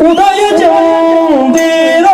ಉದಯ ಚಂದಿರ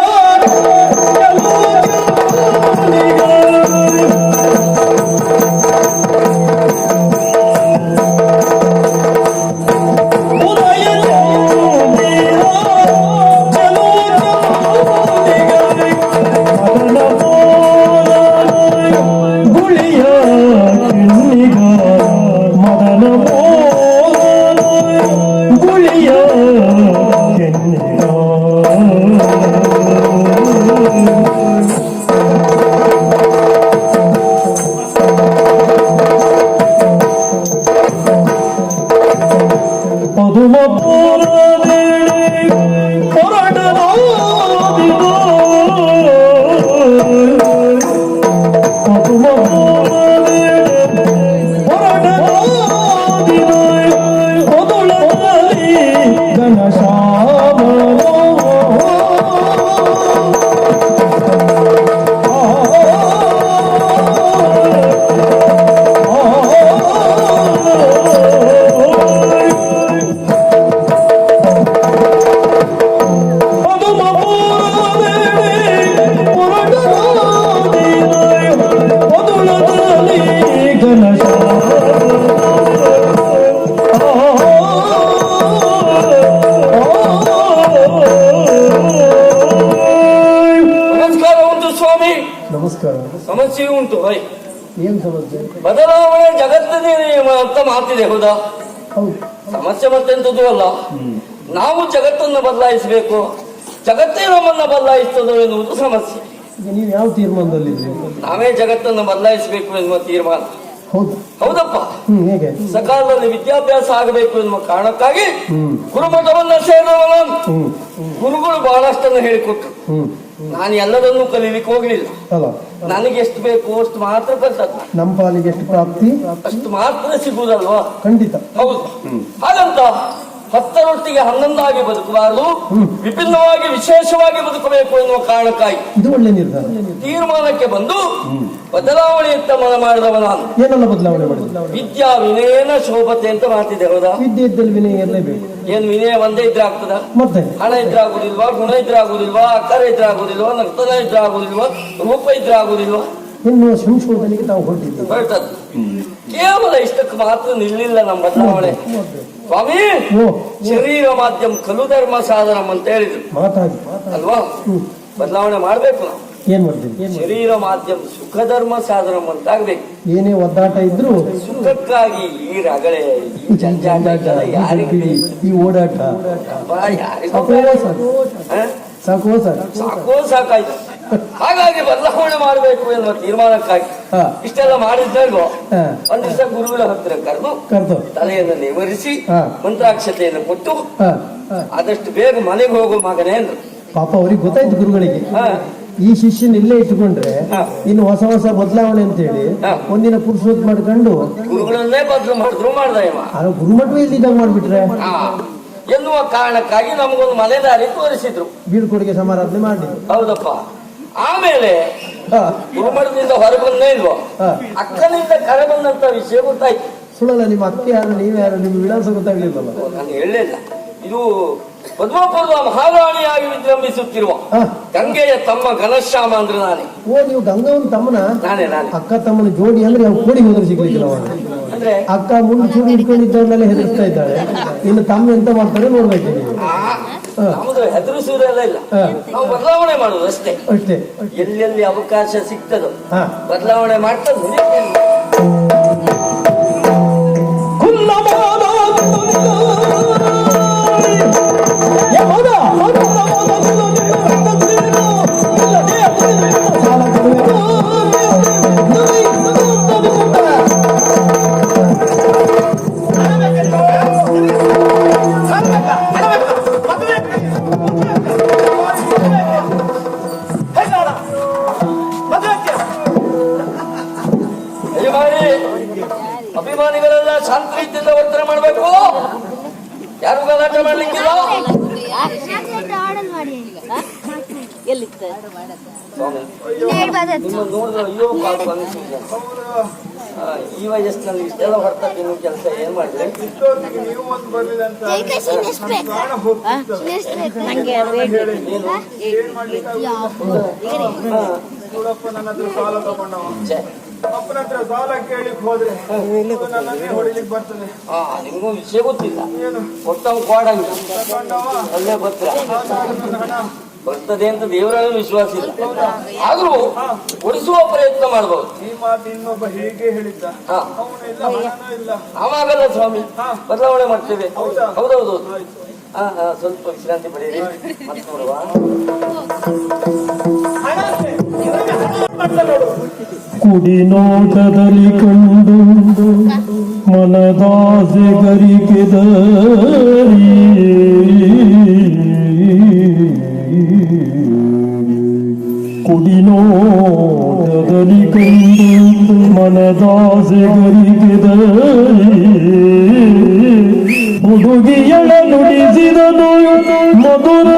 ಸಮಸ್ಯೆ ಉಂಟು. ಏನ್ ಸಮಸ್ಯೆ? ಬದಲಾವಣೆ ಜಗತ್ತಿನ ನಿಯಮ ಅಂತ ಮಾತಿದೆ, ಹೌದಾ? ಸಮಸ್ಯೆ ಮತ್ತೆಂತದ್ದು ಅಲ್ಲ. ನಾವು ಜಗತ್ತನ್ನು ಬದಲಾಯಿಸಬೇಕು, ಜಗತ್ತೇ ನಮ್ಮನ್ನ ಬದಲಾಯಿಸ್ತದೋ ಎನ್ನುವುದು ಸಮಸ್ಯೆ. ನೀವು ಯಾವ ತೀರ್ಮಾನದಲ್ಲಿದ್ರಿ? ನಾವೇ ಜಗತ್ತನ್ನು ಬದಲಾಯಿಸಬೇಕು ಎನ್ನುವ ತೀರ್ಮಾನ. ಹೌದಪ್ಪ. ಹೇಗೆ? ಸಕಾಲದಲ್ಲಿ ವಿದ್ಯಾಭ್ಯಾಸ ಆಗಬೇಕು ಎನ್ನುವ ಕಾರಣಕ್ಕಾಗಿ ಗುರುಮಠವನ್ನ ಸೇರಿದವನ ಗುರುಗಳು ಬಹಳಷ್ಟನ್ನು ಹೇಳಿಕೊಟ್ರು. ನಾನು ಎಲ್ಲದನ್ನೂ ಕಲೀಲಿಕ್ಕೆ ಹೋಗ್ಲಿಲ್ಲ. ನನಗೆ ಎಷ್ಟು ಬೇಕು ಅಷ್ಟು ಮಾತ್ರ ಕಲ್ತದ್ದು. ನಮ್ಮ ಪಾಲಿಗೆ ಎಷ್ಟು ಪ್ರಾಪ್ತಿ ಅಷ್ಟು ಮಾತ್ರ ಸಿಗುವುದಲ್ವಾ? ಖಂಡಿತ. ಹೌದು. ಹಾಗಂತ 10ರೊಟ್ಟಿಗೆ 11 ಆಗಿ ಬದುಕಬಾರದು, ವಿಭಿನ್ನವಾಗಿ ವಿಶೇಷವಾಗಿ ಬದುಕಬೇಕು ಎನ್ನುವ ಕಾರಣಕ್ಕಾಗಿ ಇದು ಒಳ್ಳೆ ನಿರ್ಧಾರ. ತೀರ್ಮಾನಕ್ಕೆ ಬಂದು ಬದಲಾವಣೆಯತ್ತ ಮನ ಮಾಡಿದವ ನಾನು. ಏನೆಲ್ಲ ಬದಲಾವಣೆ ಮಾಡಿದ? ವಿದ್ಯಾ ವಿನಯನ ಶೋಭತೆ ಅಂತ ಮಾತಿದೆ, ಹೌದಾ? ವಿದ್ಯೆ ಇದ್ದಲ್ಲಿ ವಿನಯ ಇರಲೇಬೇಕು. ಏನ್ ವಿನಯ ಒಂದೇ ಇದ್ರೆ ಆಗ್ತದ? ಮತ್ತೆ ಹಣ ಇದ್ರೆ ಆಗುದಿಲ್ವಾ? ಗುಣ ಇದ್ರೆ ಆಗುದಿಲ್ವಾ? ಅಕ್ಕರ ಇದ್ರೆ ಆಗುದಿಲ್ವಾ? ನರ್ತನ ಇದ್ರೆ ಆಗುದಿಲ್ವಾ? ರೂಪ ಇದ್ರೆ ಆಗುದಿಲ್ವಾ? ಎನ್ನುವ ಸಂಶೋಧನೆಗೆ ನಾವು ಹೊರಟಿದ್ದು. ಕೇವಲ ಇಷ್ಟಕ್ಕೆ ಮಾತ್ರ ನಿಲ್ಲಿಲ್ಲ ನಮ್ಮ ಬದಲಾವಣೆ. ಸ್ವಾಮಿ, ಶರೀರ ಮಾಧ್ಯಮ ಖಲು ಧರ್ಮ ಸಾಧನ ಅಂತ ಹೇಳಿದ್ರು ಅಲ್ವಾ? ಬದಲಾವಣೆ ಮಾಡ್ಬೇಕು ನಾವು. ಏನ್ ಮಾಡ್ತೀವಿ? ಶರೀರ ಮಾಧ್ಯಮ ಸುಖ ಧರ್ಮ ಸಾಧನ ಅಂತ ಆಗ್ಬೇಕು. ಏನೇ ಒದ್ದಾಟ ಇದ್ರು ಸುಖಕ್ಕಾಗಿ ಈ ರಗಳೆ, ಈ ಜಂಜಾಟ, ಯಾರಿಗೆ ಈ ಓಡಾಟ ಸಾಕೋ ಸಾಕಾಯ್ತು. ಹಾಗಾಗಿ ಬದಲಾವಣೆ ಮಾಡಬೇಕು ಎನ್ನುವ ತೀರ್ಮಾನಕ್ಕಾಗಿ ಇಷ್ಟೆಲ್ಲ ಮಾಡಿದ್ದಲ್ವೋ, ಒಂದ್ ದಿವಸ ಗುರುಗಳ ಹತ್ತಿರ ಕರೆದು ತಲೆಯನ್ನು ನೇವರಿಸಿ ಮಂತ್ರಾಕ್ಷತೆಯನ್ನು ಕೊಟ್ಟು ಆದಷ್ಟು ಬೇಗ ಮನೆಗೆ ಹೋಗೋ ಮಗನೇ ಅಂದ್ರು. ಪಾಪ ಅವ್ರಿಗೆ ಗೊತ್ತಾಯ್ತು ಗುರುಗಳಿಗೆ, ಈ ಶಿಷ್ಯನ ಇಲ್ಲೇ ಇಟ್ಟುಕೊಂಡ್ರೆ ಇನ್ನು ಹೊಸ ಹೊಸ ಬದಲಾವಣೆ ಅಂತ ಹೇಳಿ ಒಂದಿನ ಪುರುಷೋತ್ ಮಾಡ್ಕೊಂಡು ಗುರುಗಳನ್ನೇ ಬದಲು ಮಾಡಿದ್ರು ಮಾಡ್ದ. ಗುರುಮಠವೇ ಇಲ್ಲಿದ್ದಾಗ ಮಾಡ್ಬಿಟ್ರೆ ಎನ್ನುವ ಕಾರಣಕ್ಕಾಗಿ ನಮಗೊಂದು ಮನೆ ದಾರಿ ತೋರಿಸಿದ್ರು, ಬೀಳ್ಕೊಡುಗೆ ಸಮಾರಾಧನೆ ಮಾಡಿ. ಹೌದಪ್ಪ. ಆಮೇಲೆ ಗುರುಮಠದಿಂದ ಹೊರಗೆ ಬಂದೇ ಇಲ್ವೋ, ಅಕ್ಕನಿಂದ ಕರೆ ಬಂದಂತ ವಿಷಯ ಗೊತ್ತಾಯ್ತು. ಸುಳ್ಳಲ್ಲ, ನಿಮ್ಮ ಅಕ್ಕೆ ಯಾರು, ನೀವೇ ಯಾರು, ನಿಮ್ಮ ವಿಳಾಸ ಗೊತ್ತಾಗ್ಲಿಲ್ಲಲ್ಲ? ನಾನು ಹೇಳಲಿಲ್ಲ. ಇದು ಪದ್ಮಪೂರ್ವ ಮಹಾರಾಣಿಯಾಗಿ ವಿಜೃಂಭಿಸುತ್ತಿರುವ ಗಂಗೆಯ ತಮ್ಮ ಘನಶ್ಯಾಮ ಅಂದ್ರೆ ನಾನೇ. ಓ, ನೀವು ಗಂಗವನ್ ತಮ್ಮನ? ನಾನೇ. ಅಕ್ಕ ತಮ್ಮನ ಜೋಡಿ ಅಂದ್ರೆ ಅವ್ರು ಕೋಡಿ ಹೋದ್ರೆ ಸಿಗ್ಲಿಕ್ಕಿಲ್ಲ. ಅಂದ್ರೆ ಅಕ್ಕ ಮುಂದೆ ಚೂಡಿ ಇಟ್ಕೊಂಡಿದ್ದವ್ರನ್ನೆಲ್ಲ ಹೆದರ್ಸ್ತಾ ಇದ್ದಾಳೆ. ಇನ್ನು ತಮ್ಮ ಎಂತ ಮಾಡ್ತಾರೆ ನೋಡ್ಬೇಕು. ನಮ್ದು ಹೆದರಿಸುವುದೆಲ್ಲ ಇಲ್ಲ, ನಾವು ಬದಲಾವಣೆ ಮಾಡುದು ಅಷ್ಟೇ. ಎಲ್ಲೆಲ್ಲಿ ಅವಕಾಶ ಸಿಗ್ತದೋ ಬದಲಾವಣೆ ಮಾಡ್ತಾ ಅಭಿಮಾನಿಗಳೆಲ್ಲ ಶಾಂತ ರೀತಿಯಿಂದ ವರ್ತನೆ ಮಾಡಬೇಕು. ಯಾರು ಗಲಾಟ ಮಾಡ್ಲಿಕ್ಕಿಲ್ಲ. ನೋಡಿದ್ರೆ ಅಯ್ಯೋ ಈ ವಯಸ್ಸಿನಲ್ಲಿ ಇಷ್ಟೆಲ್ಲ ಹೊರತ ತಿನ್ನು ಕೆಲಸ ಏನ್ ಮಾಡಿದ್ರೆ ಇಷ್ಟೊತ್ತಿಗೆ ನೀವು ಒಂದು ಬರ್ಲಿಲ್ಲ ಅಂತ ಪ್ರಾಣ ಹೋಗ್ತಿತ್ತು. ಏನ್ ಮಾಡ್ಲಿಕ್ಕೆ ನೋಡಪ್ಪ, ನನ್ನ ಹತ್ರ ಸಾಲ ತಗೊಂಡವ. ಅಪ್ಪನ ಹತ್ರ ಸಾಲ ಕೇಳಿಕ್ ಹೋದ್ರೆ ಅದು ನನ್ನನ್ನೇ ಹೊಡಿಲಿಕ್ಕೆ ಬರ್ತದೆ. ನಿಮ್ಗೂ ವಿಷಯ ಗೊತ್ತಿಲ್ಲ. ಏನು ಕೊಟ್ಟವ್ ಕೋಡಂಗ ತಗೊಂಡವ ಅಲ್ಲೇ ಬರ್ತೀರ ನನ್ನ ಹಣ ಬರ್ತದೆ ಅಂತ ದೇವರಲ್ಲಿ ವಿಶ್ವಾಸ ಇಲ್ಲ. ಆದ್ರೂ ಉಳಿಸುವ ಪ್ರಯತ್ನ ಮಾಡಬಹುದು. ಈ ಮಾತು ಇನ್ನೊಬ್ಬ ಹೀಗೆ ಹೇಳಿದ್ದ. ಅವನು ಇಲ್ಲ, ಹಣನೂ ಇಲ್ಲ. ಆವಾಗಲ್ಲ ಸ್ವಾಮಿ ಬದಲಾವಣೆ ಮಾಡ್ತೇವೆ. ಹೌದಾ? ಹೌದೌದು. ಸ್ವಲ್ಪ ವಿಶ್ರಾಂತಿ ಪಡೆಯಿರಿ. ಮತ್ತೆ ನೋಡುವ. ಕುಡಿ ನೋಟದಲ್ಲಿ ಕಂಡು ಮನದಾಸೆ ಗರಿಕೆದರಿ ಕುಡಿ ನೋಟದಲ್ಲಿ ಕಂಡು ಮನದಾಸೆ ಗರಿಕೆದರಿ ಹುಡುಗಿಯಳ ನುಡಿಸಿದನು ಮಧುರ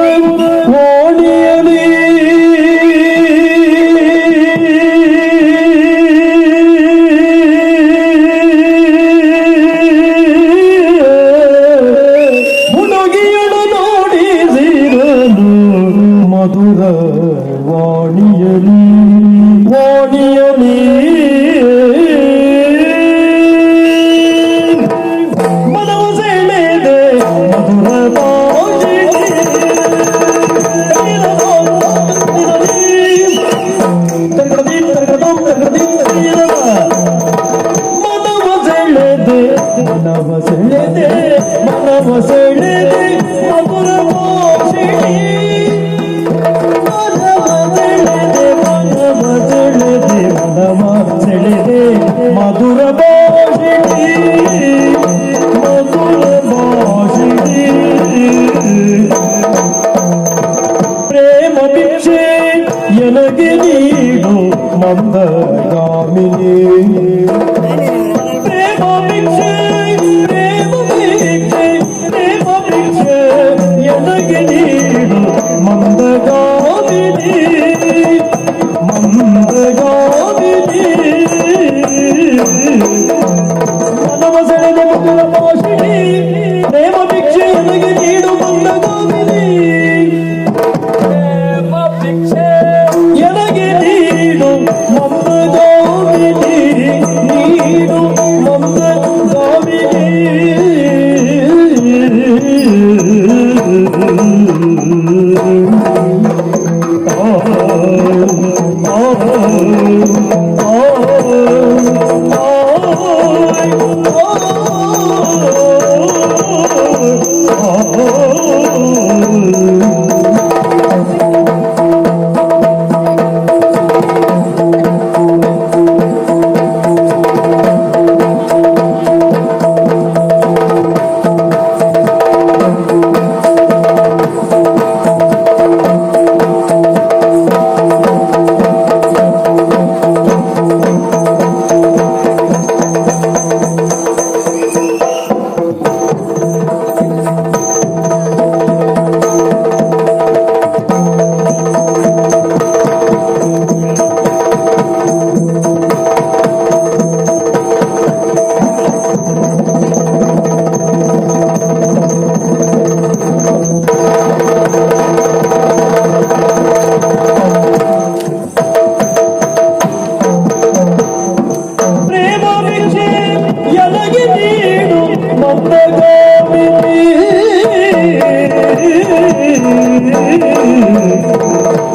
ಓಣಿಯಲಿ ಹುಡುಗಿಯಳು ನೋಡಿಸಿದನು ಮಧುರ ವಾಣಿಯಲಿ ವಾಣಿಯಲಿ ಮನವು ಸೆಳೆದೆ ಮಧುರ ಮನವ ಸೆಳೆದೆ ಮನವ ಸೆಳೆದೆ ಮಧುರ ಮೋಷಿಣಿ ಮನವ ಸೆಳೆದೆ ಮನವ ಸೆಳೆದೆ ಮನವ ಸೆಳೆದೆ ಮಧುರ ಮೋಷಿಣಿ ಮಧುರ ಮೋಷಿಣಿ ಪ್ರೇಮ ಭಿಕ್ಷೆ ಎನಗೆ ನೀಡು ಮಂದಗಾಮಿನಿ ಪ್ರೇಮ ಭಿಕ್ಷೆ ಪ್ರೇಮ ಭಿಕ್ಷೆ ಪ್ರೇಮ ಭಿಕ್ಷೆ ಎನಗೆ ನೀಡು ಮಂದಗಾಮಿನಿ ಮಂದಗಾಮಿನಿ ಮನವ ಸೆಳೆದೆ ಮಧುರ ಭಾಷಿಣಿ ಪ್ರೇಮ ಭಿಕ್ಷೆ ಎನಗೆ ನೀಡು ಮಂದಗಾಮಿನಿ ಎನಗೆ ನೀಡು ಮಂದಗಾಮಿನಿ ನೀಡು ಮಂದಗಾಮಿನಿ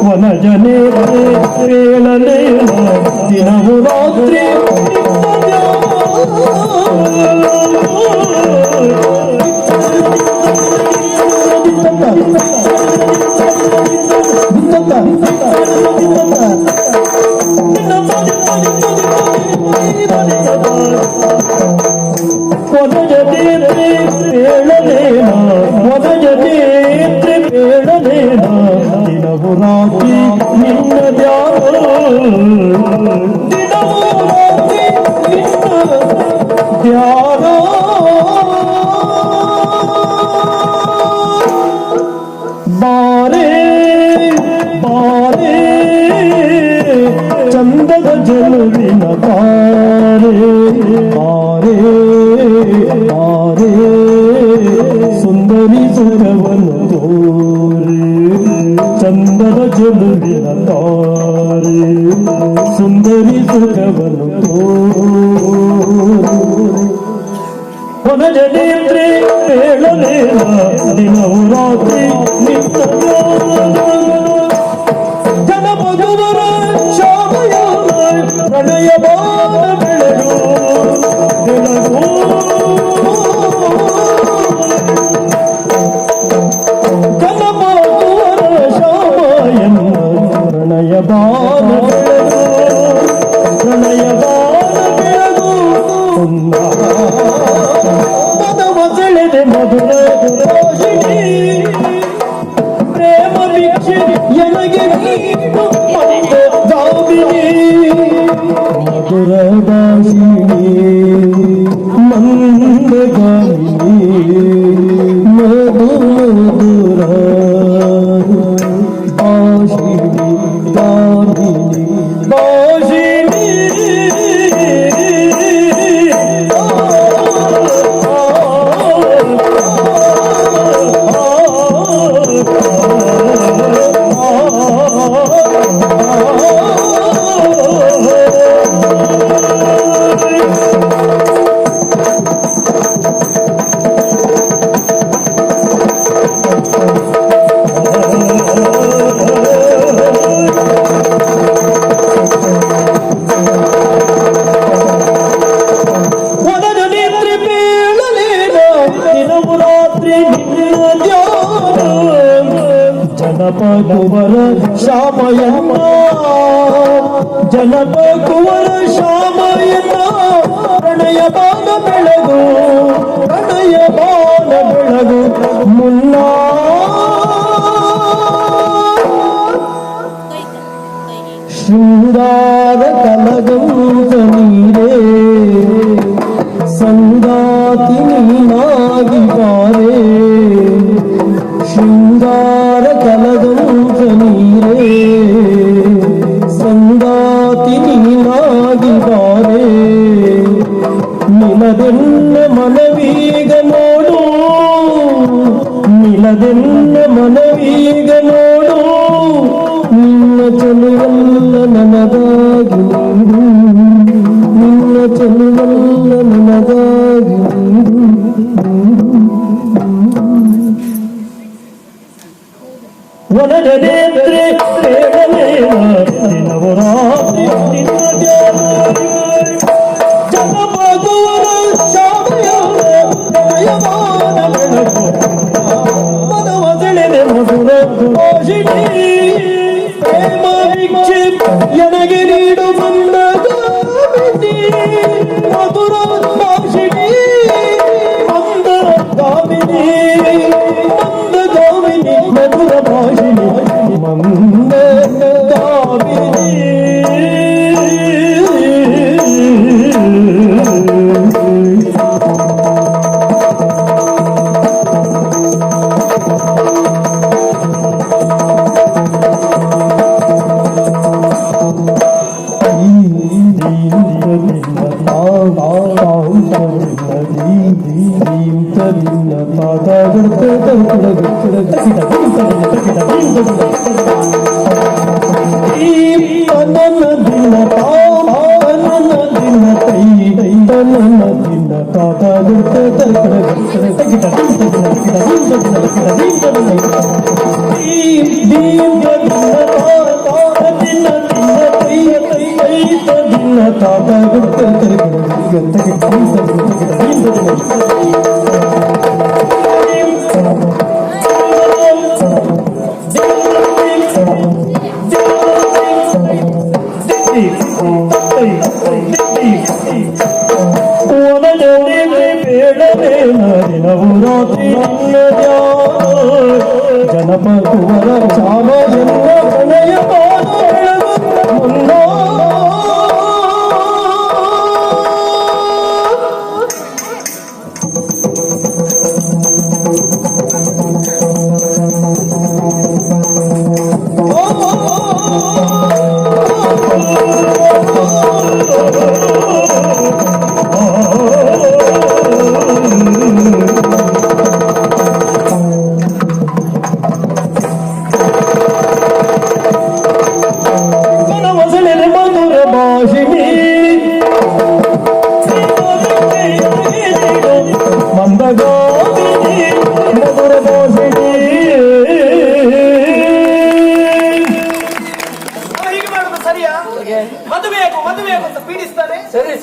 ವನಜನೆ ಹೇಳಲೇ ದಿನವು ರಾತ್ರಿ ದಿನವು ರಾತ್ರಿ ನಿನ್ನ ದಿನವು ರಾತ್ರಿ ನಿನ್ನ ಧ್ಯಾನ ಬಾರೆ ಬಾರೆ ಚಂದ ಚಂದದ ಜಲುವಿನ ತಾರೆ ಆರೇ ಆರೇ ಸುಂದರಿ ಸುಖವನ್ನು ತೋರೆ ಚಂದದ ಜಲುವಿನ ತಾರೆ ಸುಂದರಿ ಸುಖವನ್ನು ತೋರೆ ವನಜನೇತ್ರೆ ಹೇಳಲೇನ ದಿನವು ರಾತ್ರಿ ನಿತ್ಯ ಜನಪದುವರ ಶಾಮಯ ಪ್ರಣಯವಾದ ಬೆಳಗು ಬೆಳಗು ಜನಪದುವರ ಶಾಮಯನ್ನ ಪ್ರಣಯವಾದ ಬೆಳಗು ಪ್ರಣಯವಾದ ಬೆಳಗು ಮನವ ಸೆಳೆದೆ ಮಧುರ ರೋಷಿಣಿ ಪ್ರೇಮ ಭಿಕ್ಷೆ ಎನಗೆ ನೀನು ಮಂದ ಗಾಮಿನಿ ಮಧುರ ಭಾಷಿಣಿ ಮಂದ ಗಾಮಿನಿ ಮಧುರ ಭಾಷಿಣಿ ಗಾಮಿನಿ ಭಾಷಿಣಿ ಜನಪಕುವರ ಶ್ಯಾಮಯನ್ನ ಜನಪಕುವರ ಶ್ಯಾಮಯನ್ನ ಪ್ರಣಯ ಬಾನ ಬೆಳಗು ಪ್ರಣಯ ಬಾನ ಬೆಳಗು ಮುನ್ನ ಶೃಂಗಾರ ಕಲಗಂತ ನೀರೇ ಸಂಗಾತಿ ನೀನಾಗಿ ಬಾರೇ ಶೃಂಗಾರ ಕಲಗಂತ ನೀರೇ ಸಂಗಾತಿ ನೀನಾಗಿ ಬಾರೇ ನಿಲದೆನ್ನ ಮನವೀಗ ನೋಡು ನಿಲದೆನ್ನ ಮನವೀಗ ನೋಡು ನಿನ್ನ ಚೆಲುವಲ್ಲ ನನಗಾಗಿ ನಿನ್ನ ಚೆಲುವಲ್ಲ ನನಗಾಗಿ ವನಜನೇತ್ರೆ ಹೇಳಲೇನ ದಿನವು ರಾತ್ರಿ ನಿನ್ನ ಜನಪದುವರ ಶಾಮಯ ಪ್ರಣಯವಾದ ಬೆಳಗು ಮನವ ಸೆಳೆದೆ ಮಧುರ ಭಾಷಿಣಿ ಪ್ರೇಮ ಭಿಕ್ಷೆ ಎನಗೆ ನೀಡು ಮಂದ ಗಾಮಿನಿ ಮಧುರ ಭಾಷಿಣಿ ಮಂದ ಗಾಮಿನಿ ಮಂದ ಗಾಮಿನಿ ಮಧುರ ಭಾಷಿಣಿ ಮಂದ ಗಾಮಿನಿ ಜನಪಕುವರ ಚಾಮಯನ್ನ ಪ್ರಣಯ ಬಾನ ಬೆಳಗು ಮುನ್ನ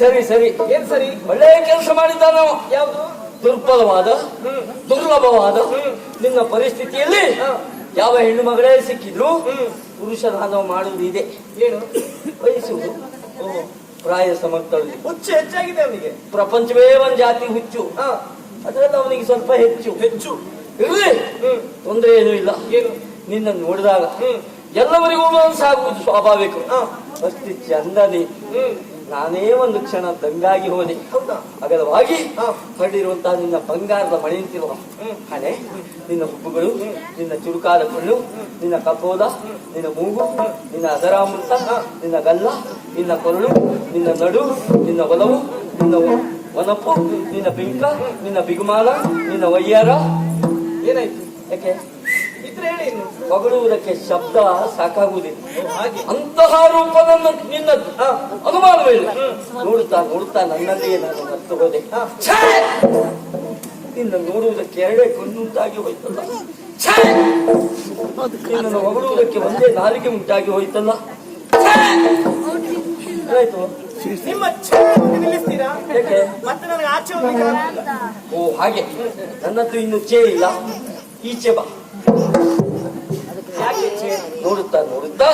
ಸರಿ ಸರಿ ಏನ್ ಸರಿ? ಒಳ್ಳೆಯ ಕೆಲಸ ಮಾಡಿದ್ದಾನ. ಯಾವುದು? ದುರ್ಬಲವಾದ ದುರ್ಲಭವಾದ ನಿನ್ನ ಪರಿಸ್ಥಿತಿಯಲ್ಲಿ ಯಾವ ಹೆಣ್ಣು ಮಗಳೇ ಸಿಕ್ಕಿದ್ರು ಪುರುಷನಾದ ಮಾಡುವುದು ಇದೆ. ಏನು? ವಹಿಸುವುದು. ಪ್ರಾಯ ಸಮರ್ಥಳು ಹುಚ್ಚು ಹೆಚ್ಚಾಗಿದೆ ಅವನಿಗೆ. ಪ್ರಪಂಚವೇ ಒಂದ್ ಜಾತಿ ಹುಚ್ಚು. ಅದ್ರಲ್ಲಿ ಅವನಿಗೆ ಸ್ವಲ್ಪ ಹೆಚ್ಚು ಹೆಚ್ಚು ಇರಲಿ, ತೊಂದರೆ ಏನೂ ಇಲ್ಲ. ಏನು? ನಿನ್ನ ನೋಡಿದಾಗ ಎಲ್ಲವರಿಗೂ ಮನಸ್ಸಾಗುವುದು ಸ್ವಾಭಾವಿಕ. ಅಷ್ಟು ಚಂದನಿ, ನಾನೇ ಒಂದು ಕ್ಷಣ ದಂಗಾಗಿ ಹೋದೆ. ಅಗಲವಾಗಿ ಹರಡಿರುವಂತಹ ನಿನ್ನ ಬಂಗಾರದ ಮಳೆಯಂತಿರುವ ಹಣೆ, ನಿನ್ನ ಹುಬ್ಬುಗಳು, ನಿನ್ನ ಚುರುಕಾದ ಕಣ್ಣು, ನಿನ್ನ ಕಪೋದ, ನಿನ್ನ ಮೂಗು, ನಿನ್ನ ಅದರಾಮೃತ, ನಿನ್ನ ಗಲ್ಲ, ನಿನ್ನ ಕೊರಳು, ನಿನ್ನ ನಡು, ನಿನ್ನ ಒಲವು, ನಿನ್ನ ವನಪು, ನಿನ್ನ ಬಿಂಕ, ನಿನ್ನ ಬಿಗುಮಾನ, ನಿನ್ನ ವಯ್ಯಾರ. ಏನಾಯ್ತು? ಯಾಕೆ ಇದ್ರೆ ಹೇಳಿ ಇನ್ನು. ಹೊಗಳುವುದಕ್ಕೆ ಶಬ್ದ ಸಾಕಾಗುವುದಿಲ್ಲ. ಹಾಗೆ ಅಂತಹ ರೂಪ ನಿನ್ನದು ಅನುಮಾನವೇ ಇಲ್ಲ. ನೋಡುತ್ತಾ ನೋಡುತ್ತಾ ನನ್ನಲ್ಲಿಯೇ ನಾನು ಮರೆತು ಹೋದೆ. ಛೇ! ನಿನ್ನ ನೋಡುವುದಕ್ಕೆ ಎರಡೇ ಕಣ್ಣುಂಟಾಗಿ ಹೋಯ್ತಲ್ಲ. ಛೇ! ನಿನ್ನನ್ನು ಹೊಗಳುವುದಕ್ಕೆ ಒಂದೇ ನಾಲಿಗೆ ಉಂಟಾಗಿ ಹೋಯ್ತಲ್ಲ. ಛೇ! ಏನಾಯ್ತು? ನಿಮ್ಮ ನಿಲ್ಲಿಸ್ತೀರಾ? ಯಾಕೆ? ಮತ್ತೆ ನನಗೆ ಆಚೆ ಹೋಗ್ಲಿಕ್ಕೆ ಆಗುದಿಲ್ಲ. ಓ ಹಾಗೆ, ನನ್ನದು ಇನ್ನು ಚೇ ಇಲ್ಲ. ಈಚೆ ಬಾ. ಯಾಕೆ ಚೇ? ನೋಡುತ್ತಾ ನೋಡುತ್ತಾ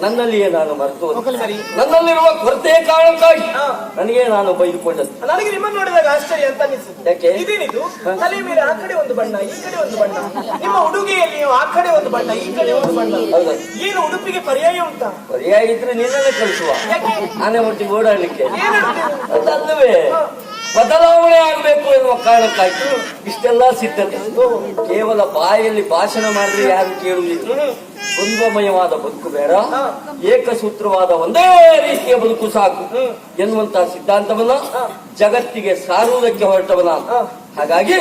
ನನ್ನಲ್ಲಿಯೇ ನಾನು ಮರೆತು ಸರಿ. ನನ್ನಲ್ಲಿರುವ ಕೊರತೆ ಕಾರಣಕ್ಕಾಗಿ ನನಗೆ ನಾನು ಬೈದುಕೊಂಡದ್ದು. ನನಗೆ ನಿಮ್ಮನ್ನು ನೋಡಿದಾಗ ಆಶ್ಚರ್ಯ ಅಂತ ಅನಿಸುತ್ತೆ. ಯಾಕೆ? ಇದೇನಿದು? ತಲೆ ಮೇಲೆ ಆ ಕಡೆ ಒಂದು ಬಣ್ಣ, ಈ ಕಡೆ ಒಂದು ಬಣ್ಣ. ನಿಮ್ಮ ಉಡುಗೆಯಲ್ಲಿ ಆ ಕಡೆ ಒಂದು ಬಣ್ಣ, ಈ ಕಡೆ ಒಂದು ಬಣ್ಣ. ಹೌದಾ? ಏನು ಉಡುಪಿಗೆ ಪರ್ಯಾಯ ಉಂಟಾ? ಸರಿಯಾಗಿದ್ರೆ ನಿನ್ನನ್ನೇ ಕಳಿಸುವ. ಯಾಕೆ? ಆನೆ ಒಟ್ಟಿಗೆ ಓಡಾಡ್ಲಿಕ್ಕೆ. ಏನು ಹೇಳ್ತೀರಿ? ಅದಲ್ಲವೇ ಬದಲಾವಣೆ ಆಗಬೇಕು ಎನ್ನುವ ಕಾರಣಕ್ಕಾಗಿ ಇಷ್ಟೆಲ್ಲ ಸಿದ್ಧತೆ. ಕೇವಲ ಬಾಯಲ್ಲಿ ಭಾಷಣ ಮಾಡಿದ್ರೆ ಯಾರು ಕೇಳುವುದಿಲ್ಲ. ದ್ವಂದ್ವಮಯವಾದ ಬದುಕು ಬೇಡ, ಏಕಸೂತ್ರವಾದ ಒಂದೇ ರೀತಿಯ ಬದುಕು ಸಾಕು ಎನ್ನುವಂತಹ ಸಿದ್ಧಾಂತವನ್ನ ಜಗತ್ತಿಗೆ ಸಾರುವುದಕ್ಕೆ ಹೊರಟವನ. ಹಾಗಾಗಿ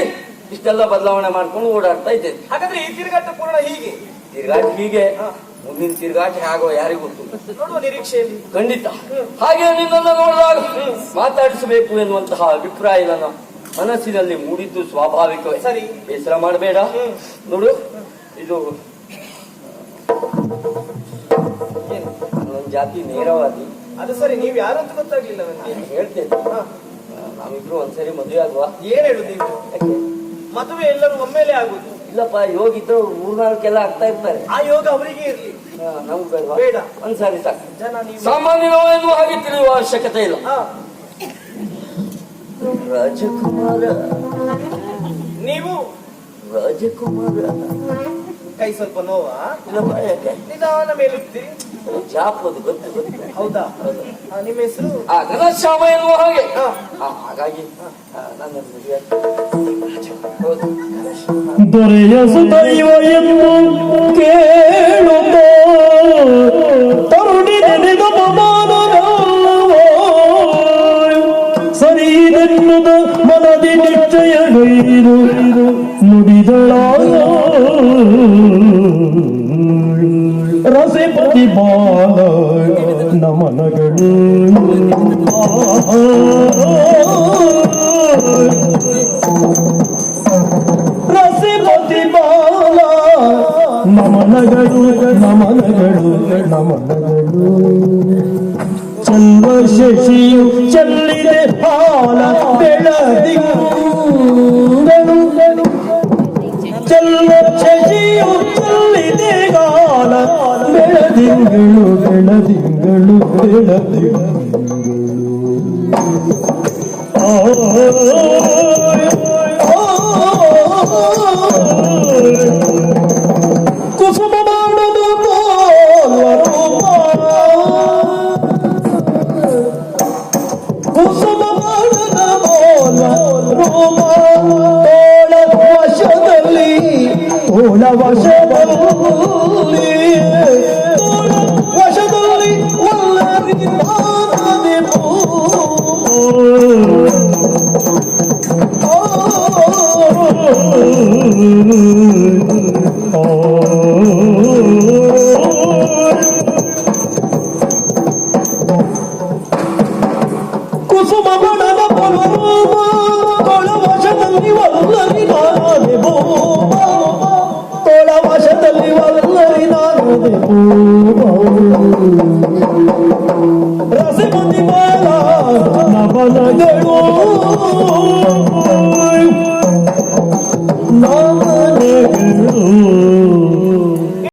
ಇಷ್ಟೆಲ್ಲ ಬದಲಾವಣೆ ಮಾಡ್ಕೊಂಡು ಓಡಾಡ್ತಾ ಇದ್ದೇನೆ. ಹಾಗಾದ್ರೆ ಈ ತಿರುಗಾಟ ಪೂರ್ಣ ಹೀಗೆ? ತಿರುಗಾಟ ಹೀಗೆ, ಮುಂದಿನ ತಿರುಗಾಟ ಹೇಗೋ ಯಾರಿಗೂ ಗೊತ್ತು. ನೋಡುವ ನಿರೀಕ್ಷೆಯಲ್ಲಿ. ಖಂಡಿತ. ಹಾಗೆ ನಿನ್ನನ್ನು ನೋಡಿದಾಗ ಮಾತಾಡಿಸಬೇಕು ಎನ್ನುವಂತಹ ಅಭಿಪ್ರಾಯ ನನ್ನ ಮನಸ್ಸಿನಲ್ಲಿ ಮೂಡಿದ್ದು ಸ್ವಾಭಾವಿಕವೇ. ಸರಿ, ಬೇಸರ ಮಾಡಬೇಡ. ನೋಡು, ಇದು ನನ್ನ ಜಾತಿ ನೇರವಾದಿ. ಅದು ಸರಿ. ನೀವು ಯಾರು ಅಂತ ಗೊತ್ತಾಗ್ಲಿಲ್ಲ ನನಗೆ. ಹೇಳ್ತೇನೆ, ನಾವಿಬ್ರು ಒಂದ್ಸರಿ ಮದುವೆ ಆಗುವ. ಏನ್ ಹೇಳುದು ನೀವು? ಯಾಕೆ? ಮದುವೆ ಎಲ್ಲರೂ ಒಮ್ಮೆಲೆ ಆಗುದು. ಇಲ್ಲಪ್ಪ, ಯೋಗಿದ್ರು 3-4 ಆಗ್ತಾ ಇರ್ತಾರೆ. ಆ ಯೋಗ ಅವರಿಗೆ ಇರ್ಲಿ, ನಮ್ಗೆ ಬೇಡ. ಬೇಡ. ಒಂದ್ಸಾರಿ ಸಾಕು. ಜನ ನೀವು ಸಾಮಾನ್ಯನೋ ಎನ್ನುವ ಹಾಗೆ ತಿಳಿಯುವ ಅವಶ್ಯಕತೆ ಇಲ್ಲ. ರಾಜಕುಮಾರ, ನೀವು ರಾಜಕುಮಾರ. ಕೈ ಸ್ವಲ್ಪ ನೋವಾ? ಇಲ್ಲಪ್ಪ, ಯಾಕೆ? ನಿಧಾನ ಮೇಲುತ್ತೀರಿ. ಜಾಪದು ಗೊತ್ತು ಗೊತ್ತು. ಹೌದಾ? ನಿಮ್ಮ ಹೆಸರು? ಘನಶ್ಯಾಮ ಎನ್ನುವ ಹಾಗೆ. ಹಾಗಾಗಿ ನನ್ನ ಮದುವೆ ಹೌದು. ದೊರೆಯ ಸುದೈವ ಎಂದು ಕೇಳುತ್ತ ತರುಣಿ ನೆನೆದ ಪಮಾನದ ಸರಿದೆನ್ನುದ ಮನದಿ ನಿಶ್ಚಯಗೈದು ನುಡಿದಳ ರಸಪತಿ ಬಾಲ ನಮನಗಳು. ರಸಪತಿ ಬಾಲ ನಮನಗಳು ನಮನಗಳು ನಮನಗಳು. ಚಲ್ವ ಶಶಿಯು ಚೆಲ್ಲಿದೆ ಹಾಲ ಬೆಳದಿಂಗಳು. ಚಲ್ವ ಶಶಿಯು ಚೆಲ್ಲಿದೆ ಹಾಲ ಬೆಳದಿಂಗಳು ಬೆಳದಿಂಗಳು ಬೆಳದಿಂಗಳು. ಕುಸುಮ ಮಾಡುದು ಕುಸುಮ ಮಾಡುದ ರೂಪ ತೋಳ ವಶದಲ್ಲಿ ತೋಳ ವಶದಲ್ಲಿ ತೋಳ ವಶದಲ್ಲಿ ಒಲ್ಲರಿ ಮಾನದೆ ಕುಸುಮ ಮಣದ ಪೊಲರೂಪ ತೋಳ ವಶದಲ್ಲಿ ಒಲ್ಲರಿ ನಾನದೆ ಭೂಮ. ತೋಳ ವಶದಲ್ಲಿ ಒಲ್ಲರಿ ನಾನದೆ ಭೂಮ. ರಸಪತಿ ಬಾಲ ಕೇಳು